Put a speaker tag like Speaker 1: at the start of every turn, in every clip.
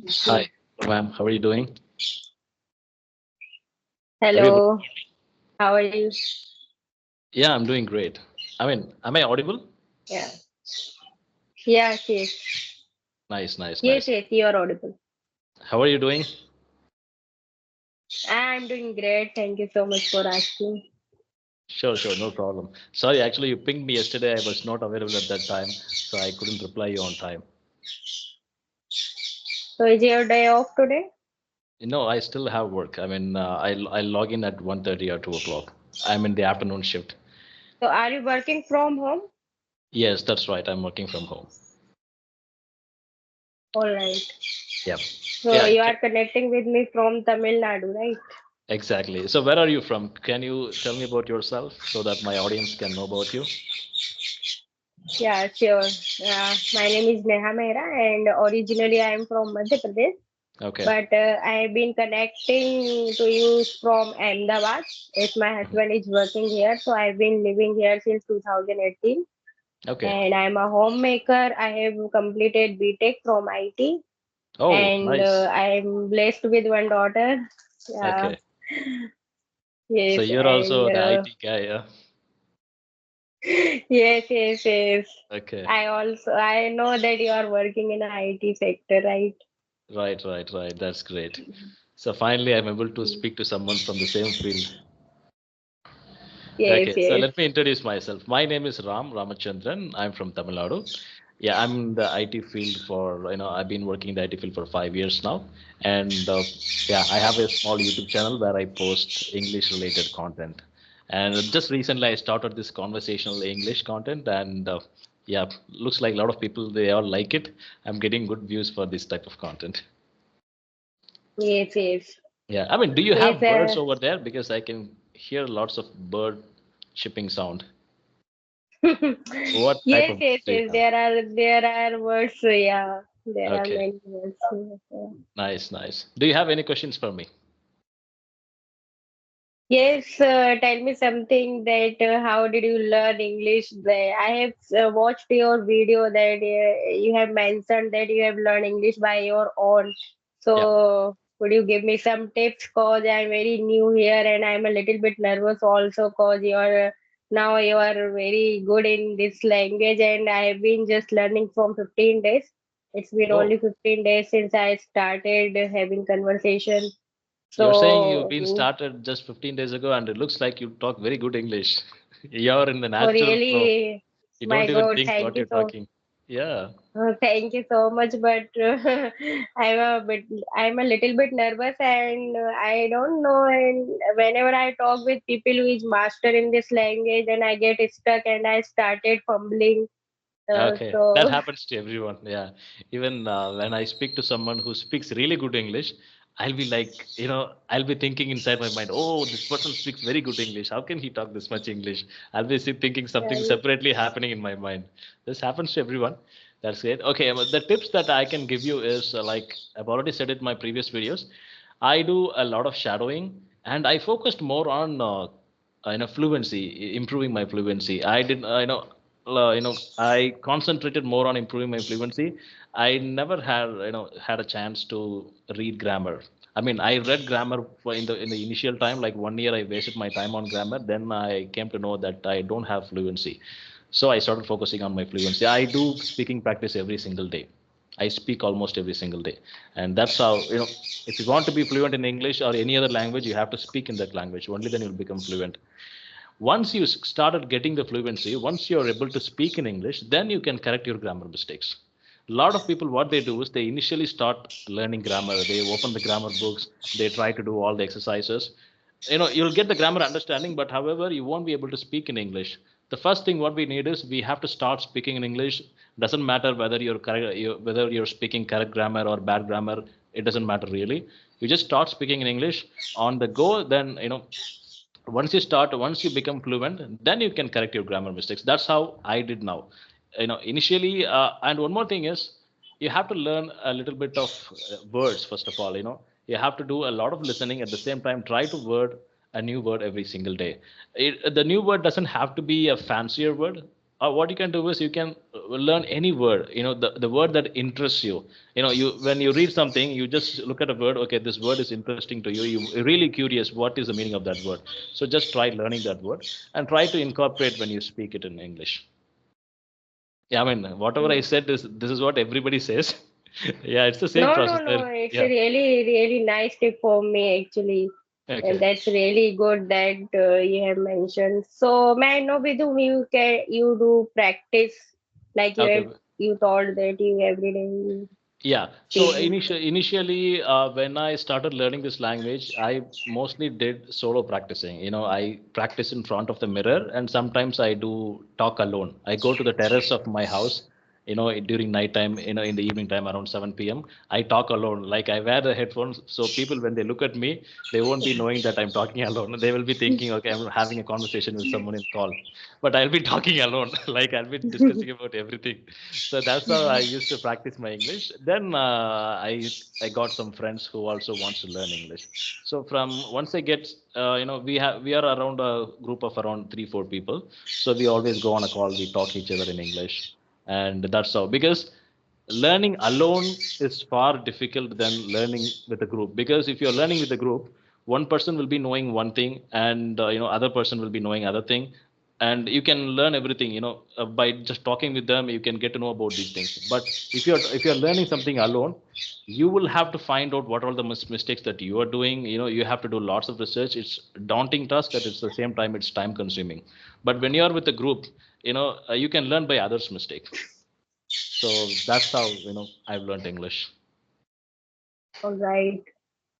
Speaker 1: Hi, ma'am. How are you doing? Are you able?
Speaker 2: Hello, how are you?
Speaker 1: Yeah, I'm doing great. I mean, am I audible?
Speaker 2: Yeah. Yes, yes.
Speaker 1: Nice, nice,
Speaker 2: Yes,
Speaker 1: nice.
Speaker 2: yes, you are audible.
Speaker 1: How are you doing?
Speaker 2: I'm doing great. Thank you so much for asking.
Speaker 1: Sure, sure, no problem. Sorry, actually, you pinged me yesterday. I was not available at that time, so I couldn't reply you on time.
Speaker 2: So, is your day off today?
Speaker 1: I still have work. I mean, I log in at 1:30 or 2 o'clock. I'm in the afternoon shift.
Speaker 2: So, are you working from home?
Speaker 1: Yes, that's right. I'm working from home.
Speaker 2: All right.
Speaker 1: Yep.
Speaker 2: So,
Speaker 1: Yeah,
Speaker 2: you are connecting with me from Tamil Nadu, right?
Speaker 1: exactly. So, where are you from? Can you tell me about yourself so that my audience can know about you?
Speaker 2: Yeah, sure. My name is Neha Mehra, and originally I am from Madhya Pradesh.
Speaker 1: Okay.
Speaker 2: But I have been connecting to you from Ahmedabad. As my
Speaker 1: Mhm.
Speaker 2: husband is working here, so I've been living here since 2018.
Speaker 1: Okay.
Speaker 2: And I'm a homemaker. I have completed BTech from IT,
Speaker 1: Oh,
Speaker 2: and
Speaker 1: nice.
Speaker 2: I'm blessed with one daughter. Yeah,
Speaker 1: Okay. So
Speaker 2: yes,
Speaker 1: you're
Speaker 2: and
Speaker 1: also the IT guy, yeah?
Speaker 2: yes, yes, yes.
Speaker 1: Okay.
Speaker 2: I know that you are working in IT sector, right?
Speaker 1: Right, right, right. That's great. So finally, I'm able to speak to someone from the same field.
Speaker 2: Yes,
Speaker 1: Okay, so
Speaker 2: yes.
Speaker 1: let me introduce myself. My name is Ramachandran. I'm from Tamil Nadu. Yeah, I'm in the IT field I've been working in the IT field for 5 years now. And yeah, I have a small YouTube channel where I post English related content. And just recently, I started this conversational English content. And yeah, looks like a lot of people, they all like it. I'm getting good views for this type of content.
Speaker 2: Yes, yes.
Speaker 1: Yeah, I mean, do you
Speaker 2: Yes,
Speaker 1: have birds over there? Because I can hear lots of bird shipping sound. What type
Speaker 2: yes,
Speaker 1: of
Speaker 2: yes,
Speaker 1: birds do you
Speaker 2: yes.
Speaker 1: have?
Speaker 2: There are words. Yeah, there are
Speaker 1: Okay,
Speaker 2: many words. Yeah.
Speaker 1: nice, nice. Do you have any questions for me?
Speaker 2: Yes, tell me something that how did you learn English? I have watched your video that you have mentioned that you have learned English by your own.
Speaker 1: Yeah.
Speaker 2: So could you give me some tips? Cause I'm very new here and I'm a little bit nervous also. Cause now you are very good in this language and I have been just learning from 15 days. It's been
Speaker 1: Oh,
Speaker 2: only 15 days since I started having conversation.
Speaker 1: you're saying you've
Speaker 2: So
Speaker 1: been started just 15 days ago, and it looks like you talk very good English. You're in the
Speaker 2: oh,
Speaker 1: natural flow.
Speaker 2: really?
Speaker 1: You
Speaker 2: My
Speaker 1: don't even
Speaker 2: God,
Speaker 1: think
Speaker 2: thank
Speaker 1: what
Speaker 2: you
Speaker 1: you're
Speaker 2: so
Speaker 1: talking. Yeah.
Speaker 2: thank you so much. But I'm a bit, I'm a little bit nervous, and I don't know. And whenever I talk with people who is master in this language, and I get stuck, and I started fumbling.
Speaker 1: Okay, that
Speaker 2: So
Speaker 1: happens to everyone. Yeah, even when I speak to someone who speaks really good English, I'll be like, I'll be thinking inside my mind, oh, this person speaks very good English. How can he talk this much English? I'll be thinking something
Speaker 2: yeah,
Speaker 1: separately happening in my mind. This happens to everyone. That's it. Okay, but the tips that I can give you is like I've already said it in my previous videos. I do a lot of shadowing, and I focused more on fluency, improving my fluency. I did I concentrated more on improving my fluency. I never had a chance to read grammar. I mean, I read grammar in the initial time, like 1 year I wasted my time on grammar. Then I came to know that I don't have fluency, so I started focusing on my fluency. I do speaking practice every single day. I speak almost every single day, and that's how, if you want to be fluent in English or any other language, you have to speak in that language. Only then you'll become fluent. Once you started getting the fluency, once you're able to speak in English, then you can correct your grammar mistakes. A lot of people, what they do is they initially start learning grammar. They open the grammar books, they try to do all the exercises. You'll get the grammar understanding, but however, you won't be able to speak in English. The first thing what we need is we have to start speaking in English. Doesn't matter whether whether you're speaking correct grammar or bad grammar. It doesn't matter really. You just start speaking in English on the go. Then once you become fluent, then you can correct your grammar mistakes. That's how I did now. Initially, and one more thing is, you have to learn a little bit of words. First of all, you have to do a lot of listening. At the same time, try to word a new word every single day. The new word doesn't have to be a fancier word. what you can do is you can learn any word, the word that interests you. You when you read something, you just look at a word. Okay, this word is interesting to you. You're really curious what is the meaning of that word. So just try learning that word and try to incorporate when you speak it in English. Yeah, I mean, whatever I said is this is what everybody says. Yeah, it's the same
Speaker 2: No, no,
Speaker 1: process
Speaker 2: no.
Speaker 1: there.
Speaker 2: It's a
Speaker 1: Yeah.
Speaker 2: really, really nice tip for me actually. And
Speaker 1: Okay.
Speaker 2: that's really good that you have mentioned. So, may I know with whom you do practice? Like
Speaker 1: Okay.
Speaker 2: you told that you every day you
Speaker 1: Yeah. So
Speaker 2: speak with.
Speaker 1: initially, when I started learning this language, I mostly did solo practicing. I practice in front of the mirror, and sometimes I do talk alone. I go to the terrace of my house, during night time, in the evening time around 7 p.m. I talk alone. Like I wear the headphones, so people when they look at me, they won't be knowing that I'm talking alone. They will be thinking, okay, I'm having a conversation with someone in call, but I'll be talking alone. Like I'll be discussing about everything. So that's how I used to practice my English. Then I got some friends who also wants to learn English. So from once I get, we are around a group of around 3 4 people. So we always go on a call. We talk each other in English, and that's how. Because learning alone is far difficult than learning with a group. Because if you're learning with a group, one person will be knowing one thing, and other person will be knowing other thing, and you can learn everything, by just talking with them. You can get to know about these things. But if you're learning something alone, you will have to find out what are the mistakes that you are doing. You have to do lots of research. It's daunting task, at the same time it's time consuming. But when you are with a group, you can learn by others mistake. So that's how I've learned English.
Speaker 2: All right.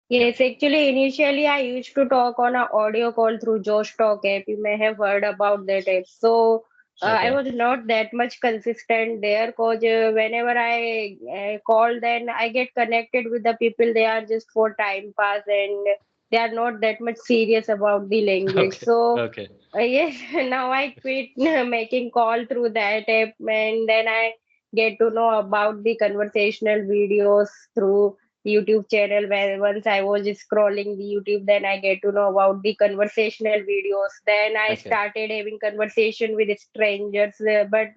Speaker 1: Yeah.
Speaker 2: Yes, actually, initially I used to talk on an audio call through Josh Talk app. You may have heard about that app. So I
Speaker 1: Okay.
Speaker 2: was not that much consistent there because whenever I call, then I get connected with the people. They are just for time pass and they are not that much serious about the language.
Speaker 1: Okay.
Speaker 2: So
Speaker 1: Okay.
Speaker 2: yes, now I quit making call through that app, and then I get to know about the conversational videos through YouTube channel. Where once I was scrolling the YouTube, then I get to know about the conversational videos. Then I
Speaker 1: Okay.
Speaker 2: started having conversation with strangers, but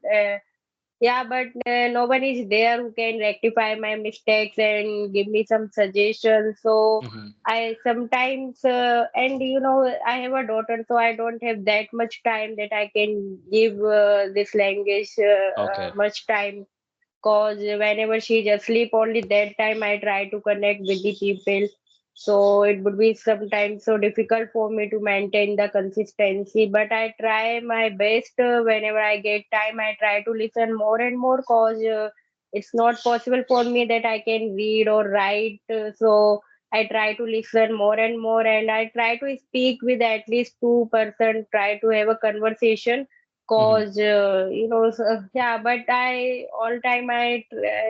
Speaker 2: yeah, but no one is there who can rectify my mistakes and give me some suggestions. So
Speaker 1: Hmm.
Speaker 2: I sometimes, and I have a daughter, so I don't have that much time that I can give this language
Speaker 1: Okay.
Speaker 2: much time. Cause whenever she's asleep, only that time I try to connect with the people. So it would be sometimes so difficult for me to maintain the consistency. But I try my best whenever I get time. I try to listen more and more. Cause it's not possible for me that I can read or write. So I try to listen more and more, and I try to speak with at least 2%. Try to have a conversation
Speaker 1: Hmm.
Speaker 2: cause yeah, but I all time I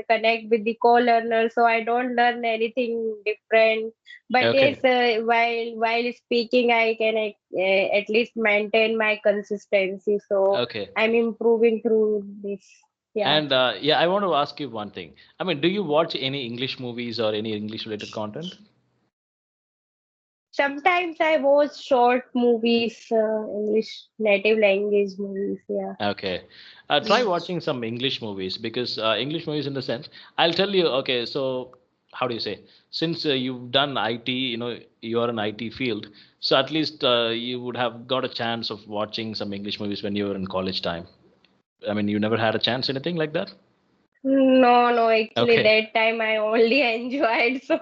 Speaker 2: connect with the co-learner, so I don't learn anything different. But yes,
Speaker 1: Okay.
Speaker 2: while speaking I can at least maintain my consistency, so
Speaker 1: Okay.
Speaker 2: I'm improving through this. Yeah,
Speaker 1: And yeah, I want to ask you one thing. I mean, do you watch any English movies or any English related content?
Speaker 2: sometimes I watch short movies, English native language movies. Yeah.
Speaker 1: Okay. Try
Speaker 2: Mm.
Speaker 1: watching some English movies, because English movies in the sense, I'll tell you, okay, so how do you say? Since you've done IT, you are an IT field, so at least you would have got a chance of watching some English movies when you were in college time. I mean, you never had a chance, anything like that?
Speaker 2: No, no, actually
Speaker 1: Okay.
Speaker 2: that time I only enjoyed. So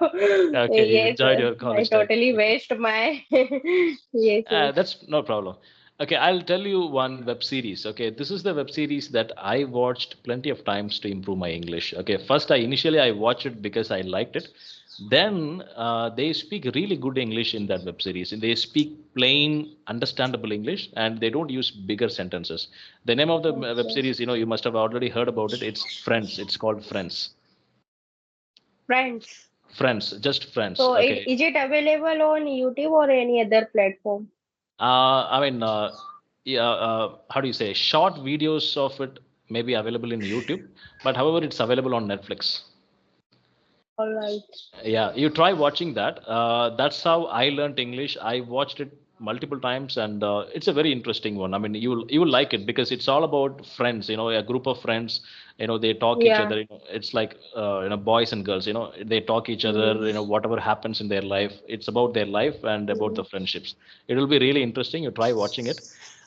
Speaker 1: Okay, you
Speaker 2: yes,
Speaker 1: enjoyed your
Speaker 2: I
Speaker 1: college time.
Speaker 2: totally
Speaker 1: Okay.
Speaker 2: waste my yes, yes.
Speaker 1: That's no problem. Okay, I'll tell you one web series. Okay, this is the web series that I watched plenty of times to improve my English. Okay, first I watched it because I liked it. Then they speak really good English in that web series. They speak plain, understandable English, and they don't use bigger sentences. The name of the web
Speaker 2: Okay.
Speaker 1: series, you must have already heard about it. It's Friends. It's called Friends.
Speaker 2: Friends.
Speaker 1: Friends, just Friends.
Speaker 2: So
Speaker 1: Okay.
Speaker 2: is it available on YouTube or any other platform?
Speaker 1: I mean, yeah, how do you say? Short videos of it may be available in YouTube, but however, it's available on Netflix.
Speaker 2: All right.
Speaker 1: Yeah, you try watching that. That's how I learned English. I watched it. multiple times, and it's a very interesting one. I mean, you will like it because it's all about friends. A group of friends. They talk each
Speaker 2: Yeah.
Speaker 1: other. It's like boys and girls. They talk each other.
Speaker 2: Mm.
Speaker 1: Whatever happens in their life, it's about their life and about the
Speaker 2: Mm.
Speaker 1: friendships. It will be really interesting. You try watching it.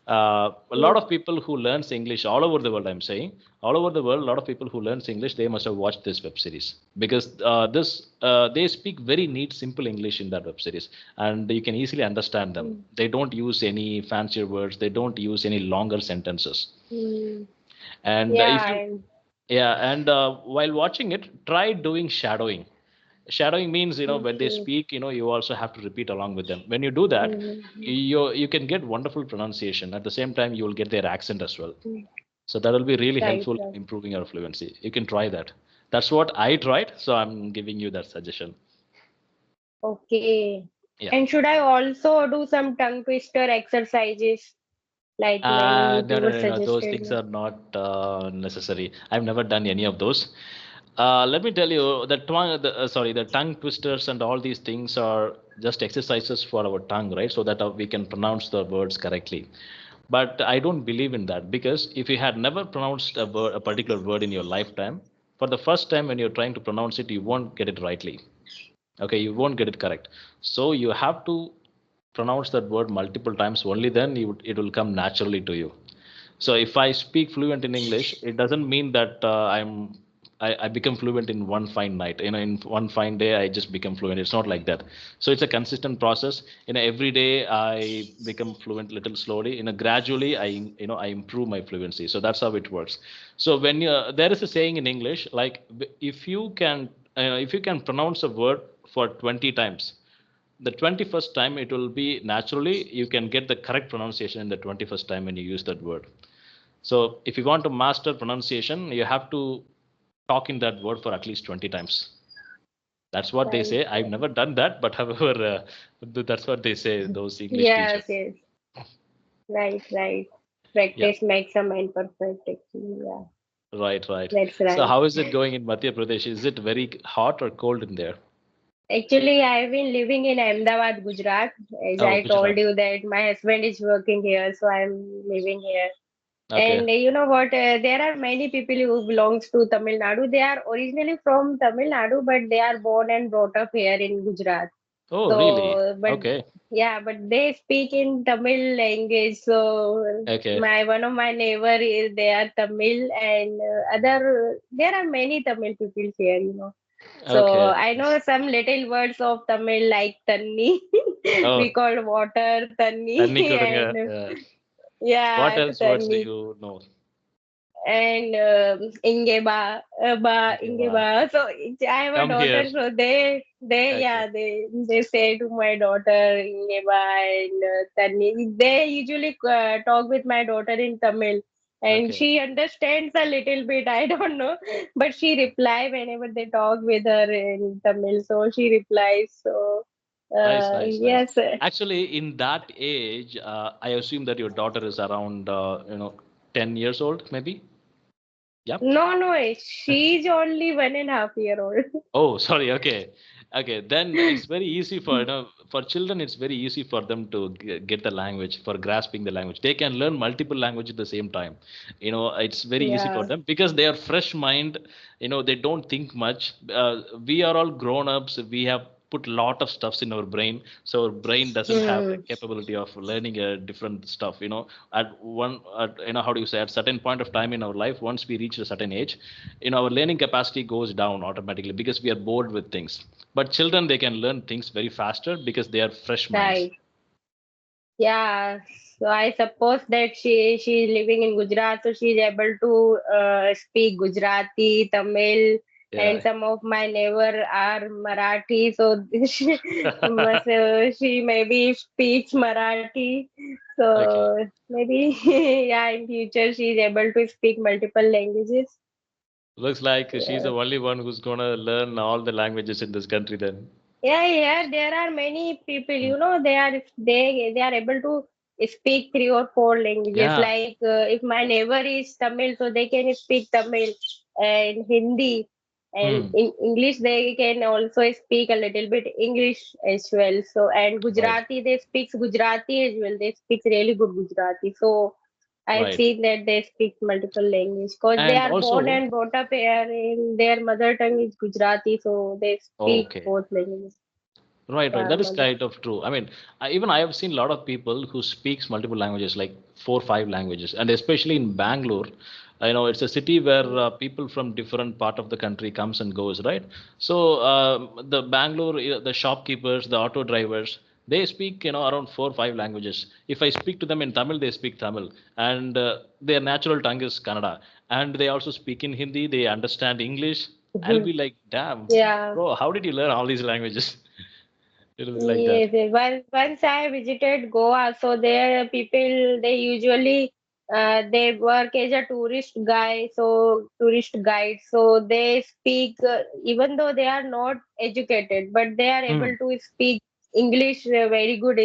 Speaker 1: A lot
Speaker 2: Mm.
Speaker 1: of people who learns English all over the world, I'm saying, all over the world, a lot of people who learns English, they must have watched this web series because this they speak very neat, simple English in that web series, and you can easily understand them.
Speaker 2: Mm.
Speaker 1: They don't use any fancier words. They don't use any longer sentences.
Speaker 2: Mm.
Speaker 1: And if
Speaker 2: Yeah.
Speaker 1: you, yeah, and while watching it, try doing shadowing. Shadowing means, when they
Speaker 2: Okay.
Speaker 1: speak, you also have to repeat along with them. When you do that,
Speaker 2: Mm.
Speaker 1: you can get wonderful pronunciation. At the same time, you will get their accent as well.
Speaker 2: Mm.
Speaker 1: So that will be really
Speaker 2: Right.
Speaker 1: helpful
Speaker 2: Right.
Speaker 1: in improving your fluency. You can try that. That's what I tried. So I'm giving you that suggestion.
Speaker 2: Okay.
Speaker 1: Yeah.
Speaker 2: And should I also do some tongue twister exercises like many
Speaker 1: No, no,
Speaker 2: YouTubers
Speaker 1: no, no. Those
Speaker 2: suggested
Speaker 1: things
Speaker 2: me?
Speaker 1: are not necessary. I've never done any of those. Let me tell you, the tongue twisters and all these things are just exercises for our tongue, right? So that we can pronounce the words correctly. But I don't believe in that because if you had never pronounced a particular word in your lifetime, for the first time when you're trying to pronounce it, you won't get it rightly. Okay, you won't get it correct. So you have to pronounce that word multiple times. Only then it will come naturally to you. So if I speak fluent in English, it doesn't mean that I become fluent in one fine night. In one fine day, I just become fluent. It's not like that. So it's a consistent process. Every day I become fluent little slowly. Gradually I improve my fluency. So that's how it works. So there is a saying in English like if you can pronounce a word for 20 times, the 21st time it will be naturally you can get the correct pronunciation in the 21st time when you use that word. So if you want to master pronunciation, you have to talk in that word for at least 20 times. That's what they
Speaker 2: Right.
Speaker 1: say. I've
Speaker 2: Right.
Speaker 1: never done that, but however, that's what they say, those English
Speaker 2: Yes.
Speaker 1: teachers.
Speaker 2: Yes. Right. Right.
Speaker 1: Yeah,
Speaker 2: Practice makes a man perfect. Actually. Yeah.
Speaker 1: right, right.
Speaker 2: That's
Speaker 1: So
Speaker 2: right.
Speaker 1: how is it going in Madhya Pradesh? Is it very hot or cold in there?
Speaker 2: Actually, I've been living in Ahmedabad, Gujarat. As
Speaker 1: Oh,
Speaker 2: I told
Speaker 1: Gujarat.
Speaker 2: you that my husband is working here, so I'm living here.
Speaker 1: Okay.
Speaker 2: And you know what? There are many people who belongs to Tamil Nadu. They are originally from Tamil Nadu, but they are born and brought up here in Gujarat.
Speaker 1: Oh, really?
Speaker 2: So, but
Speaker 1: Okay.
Speaker 2: yeah, but they speak in Tamil language. So
Speaker 1: Okay.
Speaker 2: my one of my neighbor is they are Tamil, and other there are many Tamil people here. So
Speaker 1: Okay.
Speaker 2: I know
Speaker 1: Nice.
Speaker 2: some little words of Tamil like tanni.
Speaker 1: Oh,
Speaker 2: We call water tanni,
Speaker 1: Tanni Kudunga.
Speaker 2: and
Speaker 1: What
Speaker 2: yeah,
Speaker 1: else words do
Speaker 2: tanni,
Speaker 1: you know?
Speaker 2: and ingeba,
Speaker 1: Okay,
Speaker 2: ingeba. So I have a
Speaker 1: come here.
Speaker 2: daughter, so they
Speaker 1: Okay.
Speaker 2: yeah they say to my daughter ingeba and tanni. They usually talk with my daughter in Tamil. And
Speaker 1: Okay.
Speaker 2: she understands a little bit. I don't know, but she reply whenever they talk with her in Tamil. So she replies. So
Speaker 1: Nice, nice, nice.
Speaker 2: yes,
Speaker 1: Actually, in that age, I assume that your daughter is around, 10 years old, maybe. Yeah.
Speaker 2: no, she's only 1.5 year old.
Speaker 1: Oh, sorry. Okay. Okay. Then it's very easy for children, it's very easy for them to get the language, for grasping the language. They can learn multiple language at the same time. It's very easy for
Speaker 2: Yeah.
Speaker 1: them because they are fresh mind. They don't think much. We are all grown ups. We have put lot of stuffs in our brain, so our brain doesn't have the
Speaker 2: Hmm.
Speaker 1: capability of learning different stuff. How do you say, at certain point of time in our life, once we reach a certain age, our learning capacity goes down automatically because we are bored with things. But children, they can learn things very faster because they are fresh minds.
Speaker 2: Right. Yeah. So I suppose that she's living in Gujarat, so she's able to speak Gujarati, Tamil, and
Speaker 1: Yeah.
Speaker 2: some of my neighbor are Marathi. So she maybe speaks Marathi.
Speaker 1: Okay.
Speaker 2: So maybe yeah, in future she's able to speak multiple languages.
Speaker 1: Looks like she's the
Speaker 2: Yeah.
Speaker 1: only one who's gonna learn all the languages in this country then.
Speaker 2: Yeah, yeah, there are many people,
Speaker 1: Mm.
Speaker 2: they are able to speak three or four languages.
Speaker 1: Yeah.
Speaker 2: Like if my neighbor is Tamil, so they can speak Tamil and Hindi. And
Speaker 1: Hmm.
Speaker 2: in English they can also speak a little bit English as well. So and
Speaker 1: Right.
Speaker 2: Gujarati they speak Gujarati as well. They speak really good Gujarati. So I've
Speaker 1: Right.
Speaker 2: seen that they speak multiple languages because they
Speaker 1: And
Speaker 2: are born
Speaker 1: also,
Speaker 2: and brought up here and their mother tongue is Gujarati, so they speak
Speaker 1: okay.
Speaker 2: both languages.
Speaker 1: Right, right.
Speaker 2: Yeah,
Speaker 1: That is
Speaker 2: mother.
Speaker 1: kind of true. I mean, even I have seen a lot of people who speaks multiple languages, like 4, 5 languages, and especially in Bangalore, I know it's a city where people from different part of the country comes and goes, right? So the Bangalore, the shopkeepers, the auto drivers, they speak, around 4, 5 languages. If I speak to them in Tamil, they speak Tamil, and their natural tongue is Kannada, and they also speak in Hindi. They understand English. I'll be like, damn,
Speaker 2: Yeah.
Speaker 1: bro, how did you learn all these languages? It'll be like that.
Speaker 2: Yes, yes. Once I visited Goa, so there people they usually they work as a tourist guy, so tourist guide. So they speak even though they are not educated, but they are
Speaker 1: Hmm.
Speaker 2: able to speak English very good.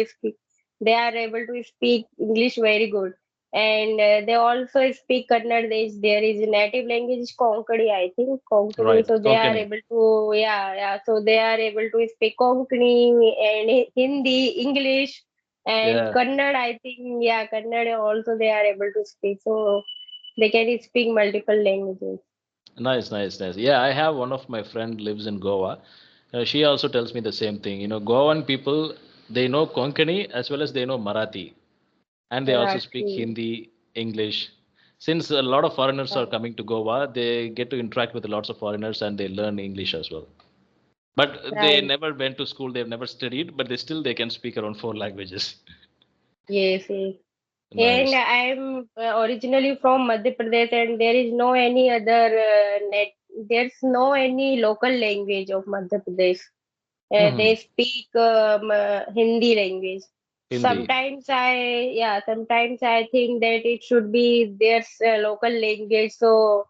Speaker 2: They are able to speak English very good, and they also speak Kannada. There is a native language Konkani, I think Konkani.
Speaker 1: Right.
Speaker 2: So they are
Speaker 1: Konkani.
Speaker 2: able to, yeah, yeah. So they are able to speak Konkani and Hindi, English, and
Speaker 1: Yeah.
Speaker 2: Kannada. I think, yeah, Kannada also they are able to speak. So they can speak multiple languages.
Speaker 1: Nice, nice, nice. Yeah, I have one of my friend lives in Goa. She also tells me the same thing. Goan people, they know Konkani as well as they know Marathi, and they also speak
Speaker 2: Marathi.
Speaker 1: Hindi, English. Since a lot of foreigners are coming to Goa, they get to interact with lots of foreigners and they learn English as well. But they
Speaker 2: Right.
Speaker 1: never went to school, they've never studied, but they can speak around 4 languages.
Speaker 2: Yes, yes. And
Speaker 1: Nice.
Speaker 2: I'm originally from Madhya Pradesh, and there is no any other net. There's no any local language of Madhya Pradesh. They
Speaker 1: Hmm.
Speaker 2: speak Hindi language.
Speaker 1: Hindi.
Speaker 2: Sometimes I think that it should be their local language. So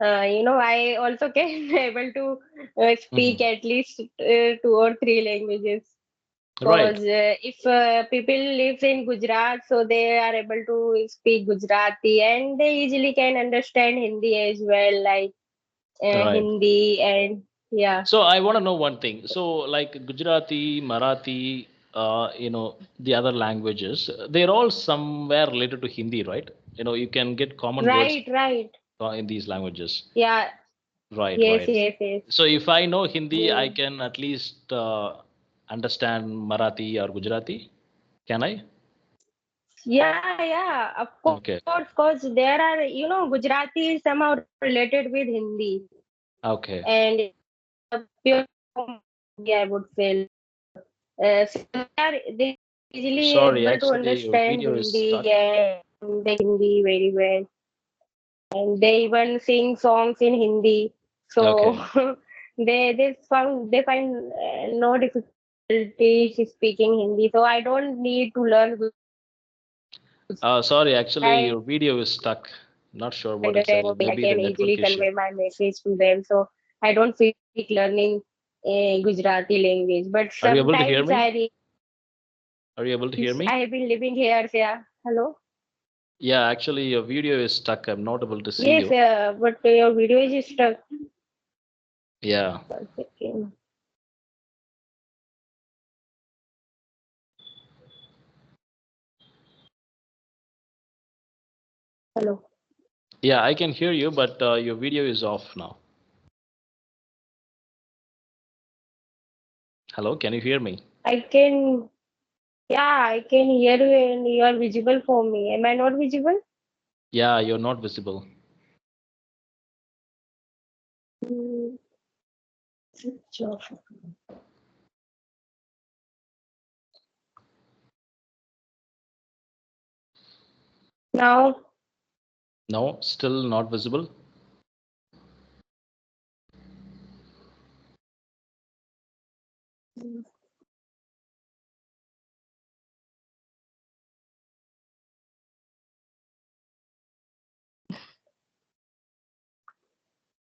Speaker 2: I also can able to speak
Speaker 1: Hmm.
Speaker 2: at least 2 or 3 languages.
Speaker 1: Right.
Speaker 2: Because if people live in Gujarat, so they are able to speak Gujarati and they easily can understand Hindi as well, like
Speaker 1: Right.
Speaker 2: Hindi and yeah.
Speaker 1: So I want to know one thing. So like Gujarati, Marathi, the other languages, they're all somewhere related to Hindi, right? You can get common words
Speaker 2: Right, right.
Speaker 1: in these languages.
Speaker 2: Yeah,
Speaker 1: Right,
Speaker 2: yes,
Speaker 1: right.
Speaker 2: yes, yes.
Speaker 1: So if I know Hindi, I
Speaker 2: Mm.
Speaker 1: can at least understand Marathi or Gujarati. Can I?
Speaker 2: Yeah, yeah, of course,
Speaker 1: Okay.
Speaker 2: because there are, Gujarati is somehow related with Hindi.
Speaker 1: Okay.
Speaker 2: And pure Hindi, I would say. So they easily
Speaker 1: Sorry,
Speaker 2: able to
Speaker 1: actually, your
Speaker 2: understand
Speaker 1: video is
Speaker 2: Hindi
Speaker 1: stuck.
Speaker 2: and they Hindi very well. And they even sing songs in Hindi. So
Speaker 1: Okay.
Speaker 2: they find no difficulty speaking Hindi. So I don't need to learn
Speaker 1: Sorry, actually,
Speaker 2: I
Speaker 1: your video is stuck. Not sure what
Speaker 2: understand
Speaker 1: exactly.
Speaker 2: what I
Speaker 1: Maybe the
Speaker 2: can
Speaker 1: network
Speaker 2: easily
Speaker 1: issue.
Speaker 2: convey my message to them. So I don't feel like learning a Gujarati language. But
Speaker 1: Are you able to hear
Speaker 2: sometimes
Speaker 1: me? Are you able to hear
Speaker 2: I
Speaker 1: me?
Speaker 2: have been living here. Yeah. Hello.
Speaker 1: Yeah, actually, your video is stuck. I'm not able to see
Speaker 2: Yes,
Speaker 1: you.
Speaker 2: but your video is stuck.
Speaker 1: Yeah.
Speaker 2: One second. Hello.
Speaker 1: Yeah, I can hear you, but your video is off now. Hello, can you hear me?
Speaker 2: I can, yeah, I can hear you and you are visible for me. Am I not visible?
Speaker 1: Yeah, you're not visible.
Speaker 2: Mm, switch off. Now,
Speaker 1: No, still not visible.